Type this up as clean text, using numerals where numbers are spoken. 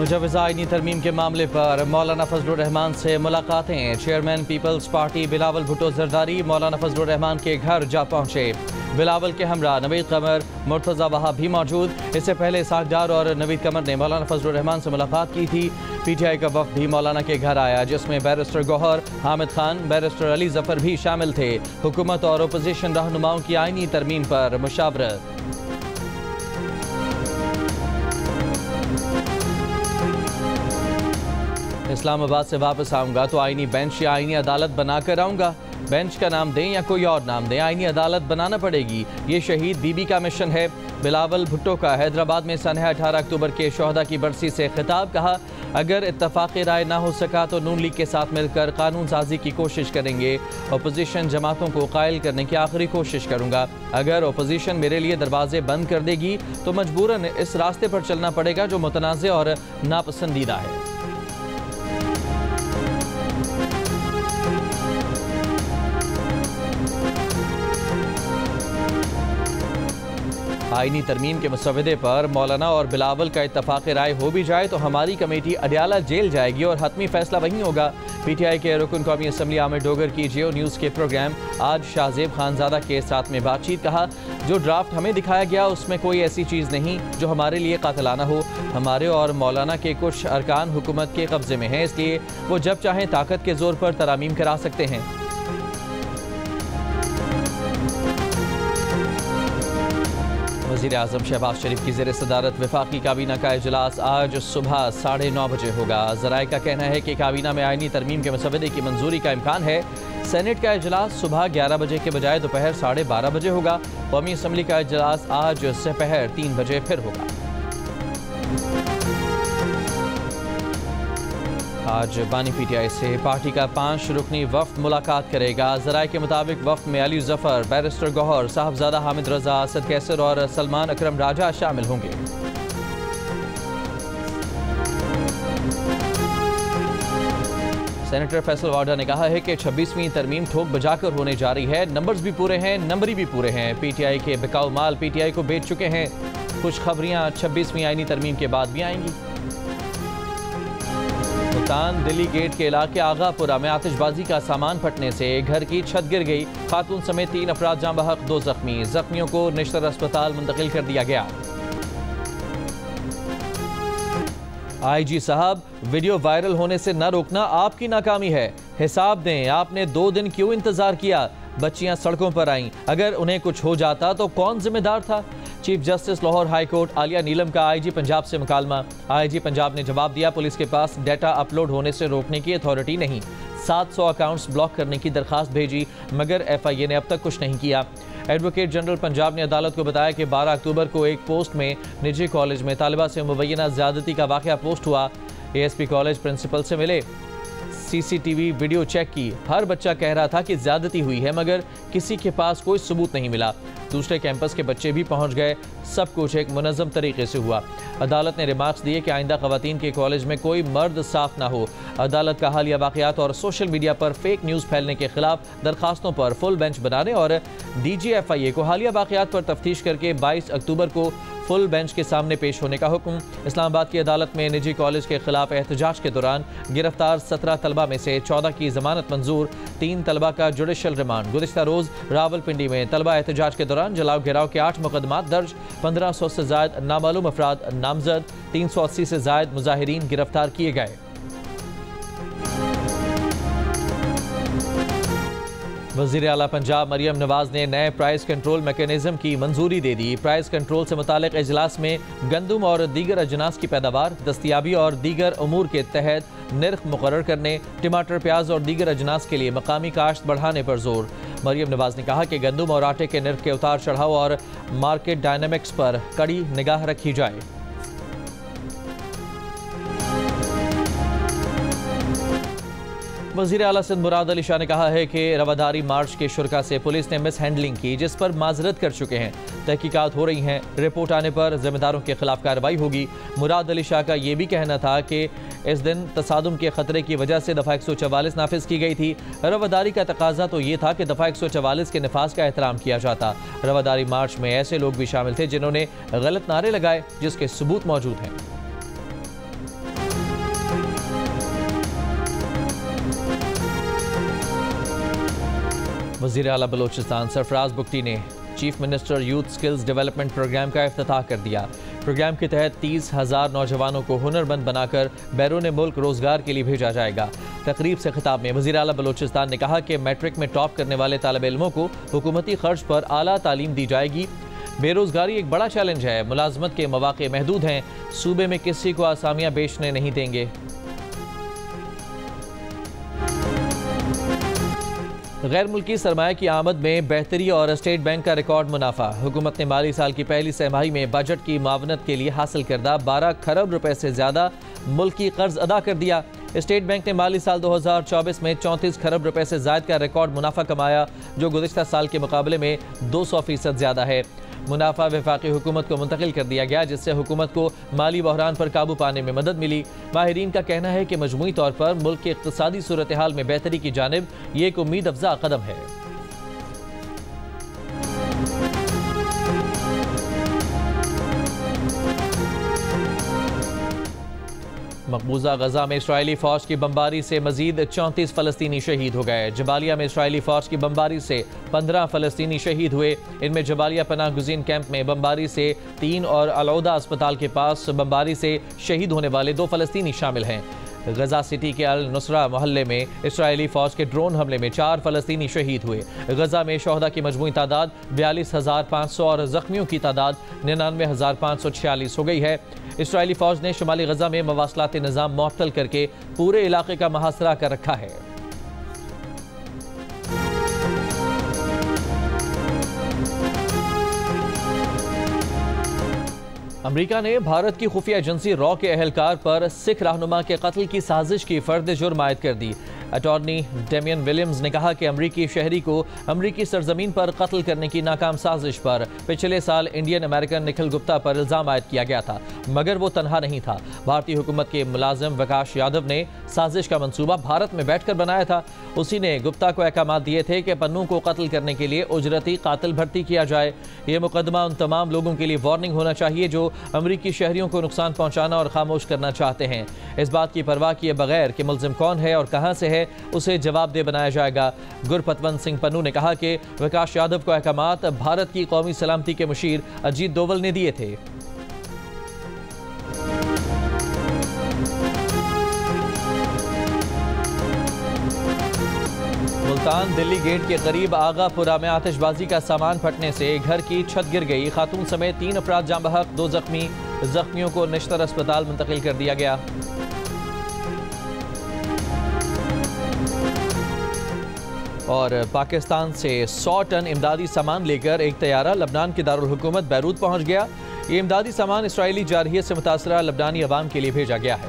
मुजव्वज़ा आईनी तरमीम के मामले पर मौलाना फजलुर रहमान से मुलाकातें। Chairman Peoples Party Bilawal Bhutto Zardari Maulana Fazlur Rahman के घर जा पहुंचे। बिलावल के हमरा नवीद कमर, मुर्तज़ा वहाब भी मौजूद। इससे पहले सागडार और नवीद कमर ने मौलाना फजलुर रहमान से मुलाकात की थी। PTI का वफ़द भी मौलाना के घर आया, जिसमें बैरिस्टर गौहर, हामिद खान, बैरिस्टर अली जफर भी शामिल थे। हुकूमत और अपोजिशन रहनुमाओं की आईनी तरमीम पर मुशावरत। इस्लामाबाद से वापस आऊँगा तो आईनी बेंच या आईनी अदालत बनाकर आऊँगा। बेंच का नाम दें या कोई और नाम दें, आईनी अदालत बनाना पड़ेगी। ये शहीद बीबी का मिशन है। बिलावल भुट्टो का हैदराबाद में सन 18 अक्टूबर के शोहदा की बरसी से खिताब। कहा, अगर इत्तफाक़ी राय ना हो सका तो नून लीग के साथ मिलकर कानून साजी की कोशिश करेंगे। अपोजिशन जमातों को कायल करने की आखिरी कोशिश करूँगा। अगर अपोजिशन मेरे लिए दरवाजे बंद कर देगी तो मजबूरन इस रास्ते पर चलना पड़ेगा जो मुतनाज़ और नापसंदीदा है। आईनी तरमीम के मसवदे पर मौलाना और बिलावल का इत्तफाक़ राय हो भी जाए तो हमारी कमेटी अडियाला जेल जाएगी और हतमी फैसला वहीं होगा। PTI के रुकन कौमी असम्बली आमिर डोगर की जियो न्यूज़ के प्रोग्राम आज शाहजेब खानजादा के साथ में बातचीत। कहा, जो ड्राफ्ट हमें दिखाया गया उसमें कोई ऐसी चीज़ नहीं जो हमारे लिए कातिलाना हो। हमारे और मौलाना के कुछ अरकान हुकूमत के कब्ज़े में हैं, इसलिए वो जब चाहें ताकत के ज़ोर पर तरामीम करा सकते हैं। वज़ीर आज़म शहबाज शरीफ की ज़ेर सदारत वफाकी काबीना का इजलास आज सुबह 9:30 बजे होगा। ज़राए का कहना है कि काबीना में आईनी तरमीम के मसवदे की मंजूरी का इम्कान है। सेनेट का इजलास सुबह 11 बजे के बजाय दोपहर 12:30 बजे होगा। कौमी असम्बली का इजलास आज दोपहर 3 बजे फिर होगा। आज बानी PTI से पार्टी का 5 रुकनी वफ़द मुलाकात करेगा। ज़राए के मुताबिक वफ़द में अली जफ़र, बैरिस्टर गौहर, साहबजादा हामिद रजा, असद कैसर और सलमान अकरम राजा शामिल होंगे। सेनेटर फैसल वाडा ने कहा है कि 26वीं तरमीम ठोक बजाकर होने जा रही है। नंबर्स भी पूरे हैं, नंबरी भी पूरे हैं। PTI के बिकाऊ माल PTI को बेच चुके हैं। कुछ खबरियाँ 26वीं आईनी तरमीम के बाद भी आएंगी। मुल्तान दिल्ली गेट के इलाके आगापुरा में आतिशबाजी का सामान फटने से घर की छत गिर गई। खातून समेत 3 अफराद जाँ बहक, 2 जख्मी। जख्मियों को निश्तर अस्पताल मुंतकिल कर दिया गया। IG साहब, वीडियो वायरल होने से न रोकना आपकी नाकामी है। हिसाब दें, आपने 2 दिन क्यों इंतजार किया? बच्चियां सड़कों पर आईं, अगर उन्हें कुछ हो जाता तो कौन जिम्मेदार था? Chief justice Lahore high court Aliya Neelam का IG पंजाब से मुकालमा। IG पंजाब ने जवाब दिया, पुलिस के पास डाटा अपलोड होने से रोकने की अथॉरिटी नहीं। 700 अकाउंट्स ब्लॉक करने की दरखास्त भेजी, मगर FIA ने अब तक कुछ नहीं किया। एडवोकेट जनरल पंजाब ने अदालत को बताया कि 12 अक्टूबर को एक पोस्ट में निजी कॉलेज में तालिबा से मुबैना ज़्यादती का वाक़या पोस्ट हुआ। ASP कॉलेज प्रिंसिपल से मिले, CCTV वीडियो चेक की। हर बच्चा कह रहा था कि ज़्यादती हुई है, मगर किसी के पास कोई सबूत नहीं मिला। दूसरे कैंपस के बच्चे भी पहुंच गए। सब कुछ एक मुनज़्ज़म तरीके से हुआ। अदालत ने रिमार्क्स दिए कि आइंदा ख़वातीन के कॉलेज में कोई मर्द साफ ना हो। अदालत का हालिया वाक़यात और सोशल मीडिया पर फेक न्यूज़ फैलने के खिलाफ दरखास्तों पर फुल बेंच बनाने और DG FIA को हालिया वाक़यात पर तफ्तीश करके 22 अक्टूबर को फुल बेंच के सामने पेश होने का हुक्म। इस्लामाबाद की अदालत में निजी कॉलेज के खिलाफ एहतजाज के दौरान गिरफ्तार 17 तलबा में से 14 की जमानत मंजूर। 3 तलबा का जुडिशल रिमांड। गुज़िश्ता रोज़ रावलपिंडी में तलबा एहतजाज के दौरान जलाव गिराव के 8 मुकदमात दर्ज। 1500 से ज़ायद नामालूम अफराद नामजद। 380 से ज़ायद मुजाहिरीन गिरफ्तार किए गए। वज़ीर आला पंजाब मरियम नवाज ने नए प्राइस कंट्रोल मैकेनिज्म की मंजूरी दे दी। प्राइस कंट्रोल से मुतालिक इजलास में गंदम और दीगर अजनास की पैदावार, दस्तियाबी और दीगर अमूर के तहत नर्ख मुकर्रर करने, टमाटर, प्याज और दीगर अजनास के लिए मकामी काश्त बढ़ाने पर जोर। मरियम नवाज ने कहा कि गंदम और आटे के नर्ख के उतार चढ़ाव और मार्केट डायनामिक्स पर कड़ी निगाह रखी जाए। वज़ीर आला सिंध मुराद अली शाह ने कहा है कि रवादारी मार्च के शुरका से पुलिस ने मिस हैंडलिंग की, जिस पर माजरत कर चुके हैं। तहकीकात हो रही हैं, रिपोर्ट आने पर जिम्मेदारों के खिलाफ कार्रवाई होगी। मुराद अली शाह का ये भी कहना था कि इस दिन तसादुम के खतरे की वजह से दफ़ा 144 नाफिज की गई थी। रवादारी का तकाजा तो ये था कि दफ़ा 144 के नफाज का एहतराम किया जाता। रवादारी मार्च में ऐसे लोग भी शामिल थे जिन्होंने गलत नारे लगाए, जिसके सबूत मौजूद हैं। वज़ीर आला बलोचिस्तान सरफराज बुगटी ने chief minister youth skills development programme का इफ्तिताह कर दिया। प्रोग्राम के तहत 30,000 नौजवानों को हुनरमंद बनाकर बैरून मुल्क रोजगार के लिए भेजा जाएगा। तकरीब से खिताब में वज़ीर आला बलोचिस्तान ने कहा कि मैट्रिक में टॉप करने वाले तालिब इल्मों को हुकूमती खर्च पर आला तालीम दी जाएगी। बेरोजगारी एक बड़ा चैलेंज है, मुलाजमत के मौके महदूद हैं, सूबे में किसी को आसामियां बेचने नहीं देंगे। गैर मुल्की सरमाया की आमद में बेहतरी और स्टेट बैंक का रिकॉर्ड मुनाफा। हुकूमत ने माली साल की पहली तिमाही में बजट की मावनत के लिए हासिल करदा 12 खरब रुपए से ज्यादा मुल्की कर्ज अदा कर दिया। स्टेट बैंक ने माली साल 2024 में 34 खरब रुपए से ज्यादा का रिकॉर्ड मुनाफा कमाया, जो गुज़िश्ता साल के मुकाबले में 200% ज्यादा है। मुनाफा वफाकी हुकूमत को मुंतकिल कर दिया गया, जिससे हुकूमत को माली बहरान पर काबू पाने में मदद मिली। माहिरीन का कहना है कि मजमूई तौर पर मुल्क की इक़्तिसादी सूरत हाल में बेहतरी की जानिब ये एक उम्मीद अफजा कदम है। मकबूजा गजा में इसराइली फौज की बमबारी से मजीद 34 फलस्तीनी शहीद हो गए। जबालिया में इसराइली फौज की बमबारी से 15 फलस्तीनी शहीद हुए। इनमें जबालिया पनाह गुज़ीन कैंप में बमबारी से 3 और अलौदा अस्पताल के पास बमबारी से शहीद होने वाले 2 फलस्तीनी शामिल हैं। गजा सिटी के अल नुसरा मोहल्ले में इसराइली फौज के ड्रोन हमले में 4 फलस्तीनी शहीद हुए। गजा में शोहदा की मजमूई तादाद 42,500 और जख्मियों की तादाद 99,546 हो गई है। इसराइली फौज ने शुमाली गजा में मवासलाती निज़ाम मुअत्तल करके पूरे इलाके का मुहासरा कर रखा है। अमरीका ने भारत की खुफिया एजेंसी रॉ के अहलकार पर सिख रहनुमा के कत्ल की साजिश की फर्द जुर्म आयद कर दी। अटॉर्नी डेमियन विलियम्स ने कहा कि अमरीकी शहरी को अमरीकी सरजमीन पर कत्ल करने की नाकाम साजिश पर पिछले साल इंडियन अमेरिकन निखिल गुप्ता पर इल्जाम आयद किया गया था, मगर वो तनहा नहीं था। भारतीय हुकूमत के मुलाजिम विकास यादव ने साजिश का मंसूबा भारत में बैठकर बनाया था। उसी ने गुप्ता को अहकाम दिए थे कि पन्नू को कत्ल करने के लिए उजरती कातिल भर्ती किया जाए। ये मुकदमा उन तमाम लोगों के लिए वार्निंग होना चाहिए जो अमरीकी शहरियों को नुकसान पहुंचाना और खामोश करना चाहते हैं। इस बात की परवाह किए बगैर कि मुल्जिम कौन है और कहां से है, उसे जवाबदेह बनाया जाएगा। गुरपतवंत सिंह पन्नू ने कहा कि विकास यादव को अहकामात भारत की कौमी सलामती के मुशीर अजीत डोवल ने दिए थे। मुल्तान दिल्ली गेट के करीब आगापुरा में आतिशबाजी का सामान फटने से घर की छत गिर गई। खातून समेत 3 अफराद जाँ बहक, 2 जख्मी। जख्मियों को निश्तर अस्पताल मुंतकिल कर दिया गया। और पाकिस्तान से 100 टन इमदादी सामान लेकर एक तैयारा लबनान के दारुल हुकूमत बैरूत पहुंच गया। ये इमदादी सामान इसराइली जारहियत से मुतासरा लबनानी अवाम के लिए भेजा गया है।